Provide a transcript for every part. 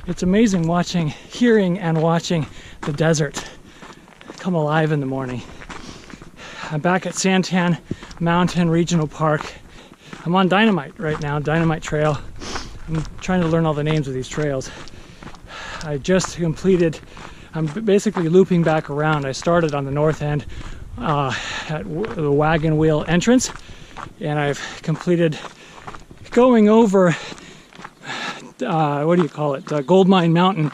It's amazing hearing and watching the desert come alive in the morning. I'm back at Santan Mountain Regional Park. I'm on Dynamite right now, Dynamite Trail. I'm trying to learn all the names of these trails. I just completed, I'm basically looping back around. I started on the north end at the wagon wheel entrance, and I've completed going over what do you call it? Gold Mine Mountain.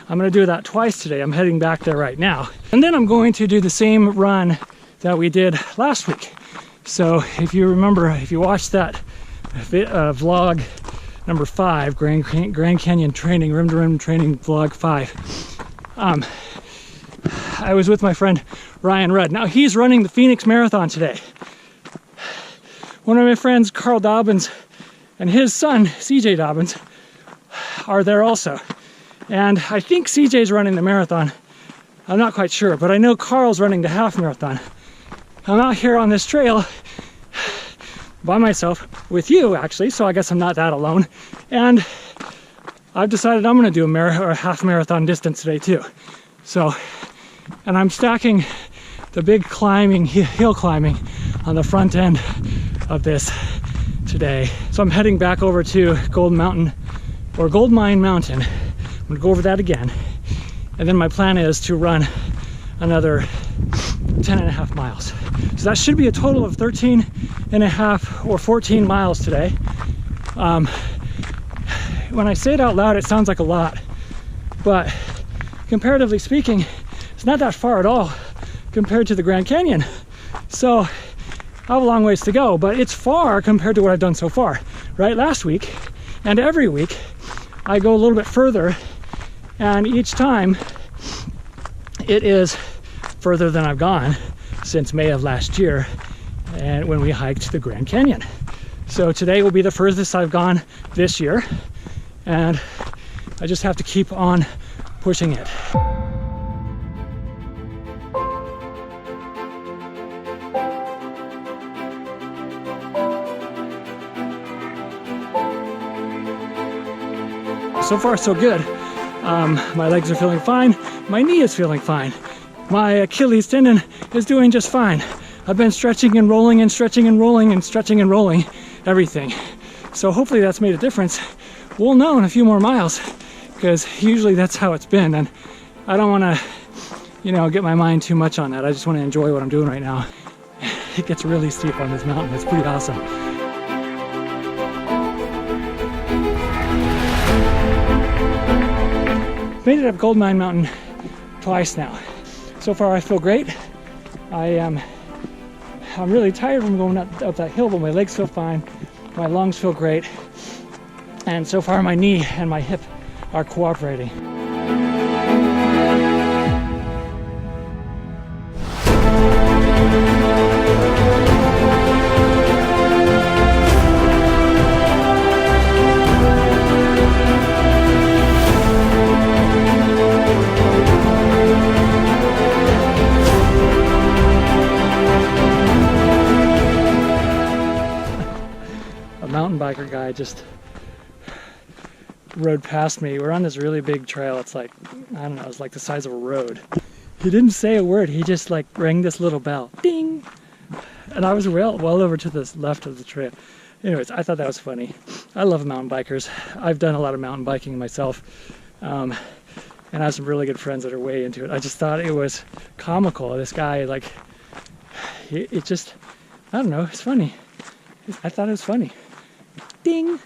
I'm going to do that twice today. I'm heading back there right now. And then I'm going to do the same run that we did last week. So if you remember, if you watched that vlog number 5, Grand Canyon Training, Rim to Rim Training vlog 5, I was with my friend Ryan Rudd. Now he's running the Phoenix Marathon today. One of my friends, Carl Dobbins, and his son, CJ Dobbins, are there also. And I think CJ's running the marathon. I'm not quite sure, but I know Carl's running the half marathon. I'm out here on this trail by myself with you, actually, so I guess I'm not that alone. And I've decided I'm gonna do a half marathon distance today too. So, and I'm stacking the big hill climbing on the front end of this today. So I'm heading back over to Gold Mine Mountain. I'm gonna go over that again. And then my plan is to run another 10.5 miles. So that should be a total of 13.5 or 14 miles today. When I say it out loud, it sounds like a lot, but comparatively speaking, it's not that far at all compared to the Grand Canyon. So I have a long ways to go, but it's far compared to what I've done so far, right? Last week and every week, I go a little bit further, and each time it is further than I've gone since May of last year, and when we hiked the Grand Canyon. So today will be the furthest I've gone this year, and I just have to keep on pushing it. So far, so good. My legs are feeling fine. My knee is feeling fine. My Achilles tendon is doing just fine. I've been stretching and rolling and stretching and rolling and stretching and rolling everything. So hopefully that's made a difference. We'll know in a few more miles, because usually that's how it's been. And I don't want to, get my mind too much on that. I just want to enjoy what I'm doing right now. It gets really steep on this mountain. It's pretty awesome. Made it up Gold Mine Mountain twice now. So far I feel great. I'm really tired from going up that hill, but my legs feel fine. My lungs feel great. And so far my knee and my hip are cooperating. Mountain biker guy just rode past me. We're on this really big trail. It's like, I don't know, it's like the size of a road. He didn't say a word. He just like rang this little bell. Ding! And I was well over to the left of the trail. Anyways, I thought that was funny. I love mountain bikers. I've done a lot of mountain biking myself. And I have some really good friends that are way into it. I just thought it was comical. This guy, like, it just, I don't know, it's funny. I thought it was funny. Ding!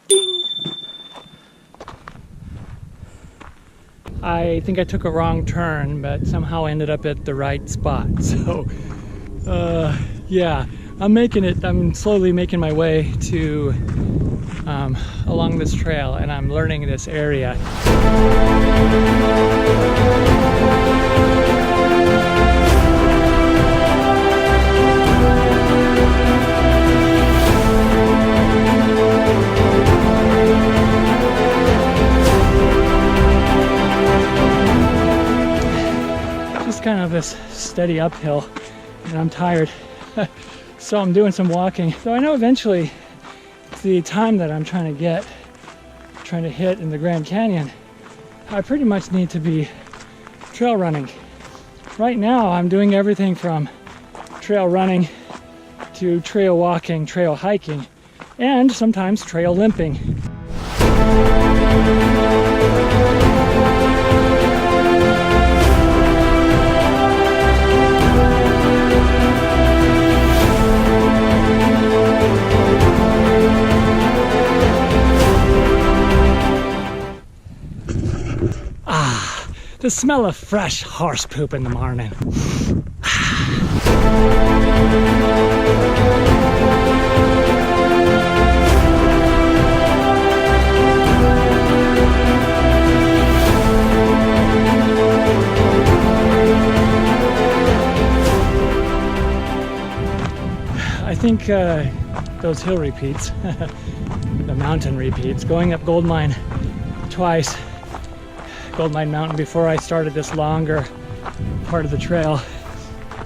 Ding! I think I took a wrong turn, but somehow ended up at the right spot. So, yeah, I'm slowly making my way to along this trail, and I'm learning this area. this steady uphill and I'm tired. So I'm doing some walking. So I know eventually the time that I'm trying to hit in the Grand Canyon, I pretty much need to be trail running. Right now I'm doing everything from trail running to trail walking, trail hiking, and sometimes trail limping. The smell of fresh horse poop in the morning. I think those hill repeats, the mountain repeats, going up Goldmine twice, Goldmine Mountain before I started this longer part of the trail,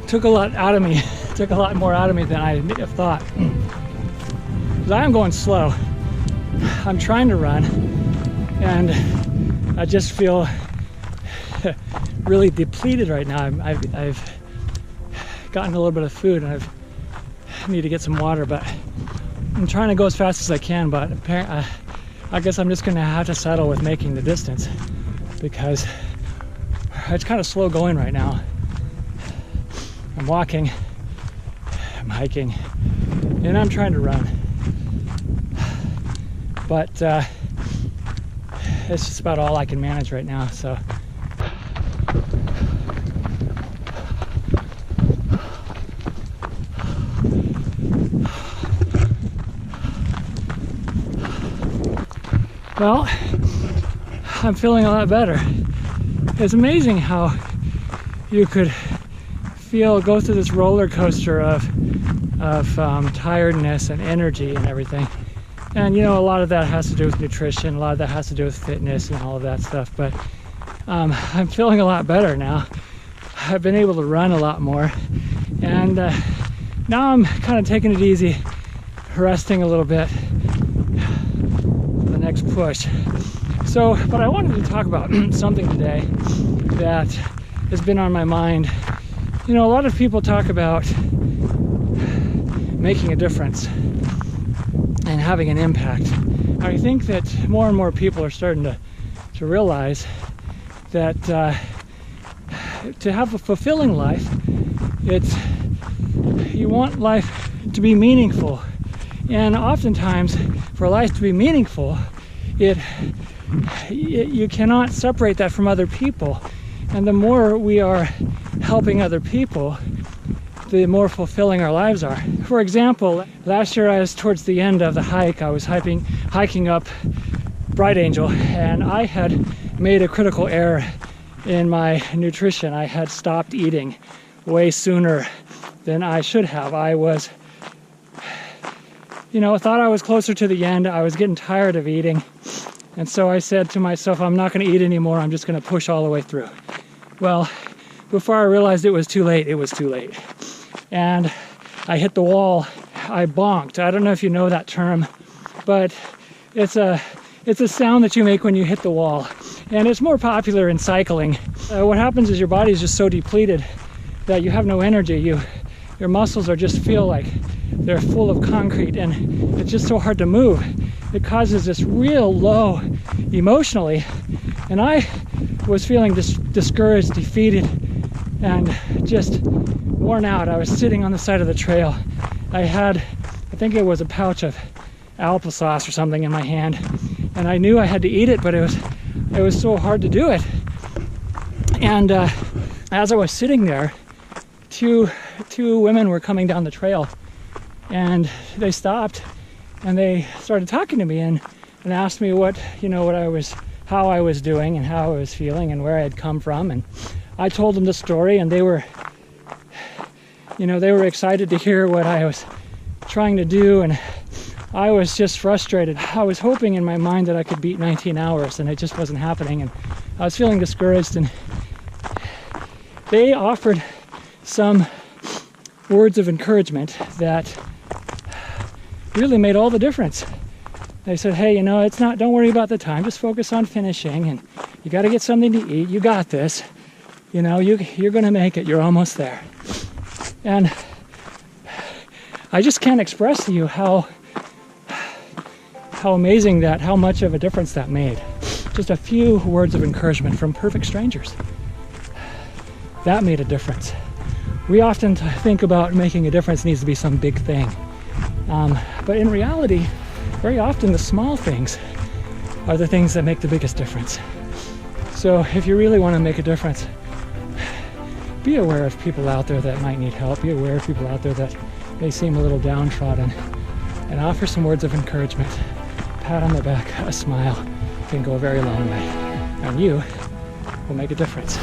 took a lot out of me, took a lot more out of me than I have thought. Because I am going slow. I'm trying to run and I just feel really depleted right now. I've gotten a little bit of food and I need to get some water, but I'm trying to go as fast as I can, but apparently I guess I'm just gonna have to settle with making the distance because it's kind of slow going right now. I'm walking, I'm hiking, and I'm trying to run. But it's just about all I can manage right now, so. Well, I'm feeling a lot better. It's amazing how you could go through this roller coaster of tiredness and energy and everything. And you know, a lot of that has to do with nutrition, a lot of that has to do with fitness and all of that stuff, but I'm feeling a lot better now. I've been able to run a lot more, and now I'm kind of taking it easy, resting a little bit for the next push. So, but I wanted to talk about something today that has been on my mind. You know, a lot of people talk about making a difference and having an impact. I think that more and more people are starting to realize that to have a fulfilling life, you want life to be meaningful. And oftentimes, for life to be meaningful, you cannot separate that from other people. And the more we are helping other people, the more fulfilling our lives are. For example, last year I was towards the end of the hike. I was hiking up Bright Angel, and I had made a critical error in my nutrition. I had stopped eating way sooner than I should have. I was, thought I was closer to the end. I was getting tired of eating. And so I said to myself, I'm not going to eat anymore. I'm just going to push all the way through. Well, before I realized it was too late, it was too late. And I hit the wall. I bonked. I don't know if you know that term, but it's a sound that you make when you hit the wall. And it's more popular in cycling. What happens is your body is just so depleted that you have no energy. Your muscles just feel like they're full of concrete, and it's just so hard to move. It causes this real low emotionally, and I was feeling discouraged, defeated, and just worn out. I was sitting on the side of the trail. I think it was a pouch of applesauce or something in my hand, and I knew I had to eat it, but it was so hard to do it. And as I was sitting there, two women were coming down the trail, and they stopped and they started talking to me and asked me how I was doing and how I was feeling and where I had come from. And I told them the story, and they were excited to hear what I was trying to do, and I was just frustrated. I was hoping in my mind that I could beat 19 hours, and it just wasn't happening, and I was feeling discouraged, and they offered some words of encouragement that really made all the difference. They said, hey, you know, don't worry about the time, just focus on finishing, and you got to get something to eat, you got this, you know, you're going to make it, you're almost there. And I just can't express to you how amazing that, how much of a difference that made. Just a few words of encouragement from perfect strangers. That made a difference. We often think about making a difference needs to be some big thing. But in reality, very often the small things are the things that make the biggest difference. So if you really want to make a difference, be aware of people out there that might need help. Be aware of people out there that may seem a little downtrodden, and offer some words of encouragement. Pat on the back, a smile can go a very long way, and you will make a difference.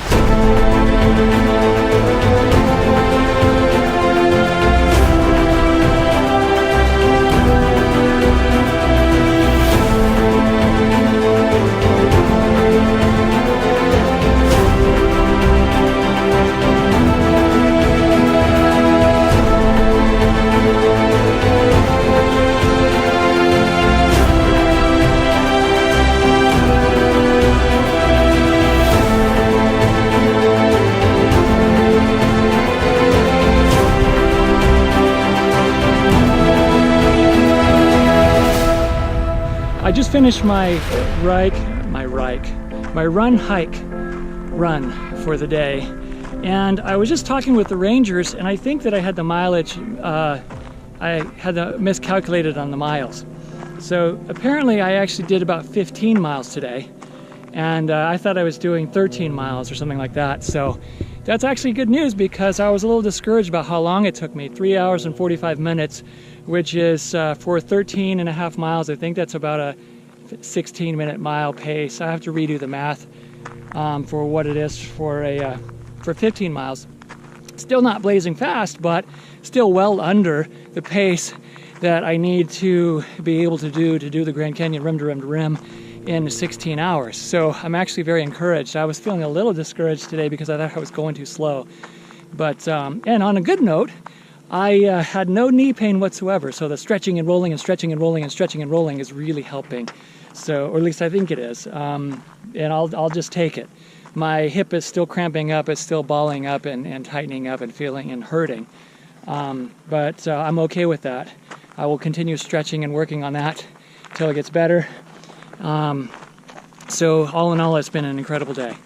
I just finished my run for the day, and I was just talking with the rangers, and I think that I had the mileage, I had miscalculated on the miles. So apparently I actually did about 15 miles today, and I thought I was doing 13 miles or something like that. So that's actually good news, because I was a little discouraged about how long it took me. 3 hours and 45 minutes, which is for 13 and a half miles. I think that's about a 16-minute mile pace. I have to redo the math for what it is for 15 miles. Still not blazing fast, but still well under the pace that I need to be able to do the Grand Canyon rim to rim to rim in 16 hours. So I'm actually very encouraged. I was feeling a little discouraged today because I thought I was going too slow. But, and on a good note, I had no knee pain whatsoever. So the stretching and rolling and stretching and rolling and stretching and rolling is really helping. So, or at least I think it is. And I'll just take it. My hip is still cramping up, it's still balling up and tightening up and feeling and hurting. But I'm okay with that. I will continue stretching and working on that until it gets better. So all in all, it's been an incredible day.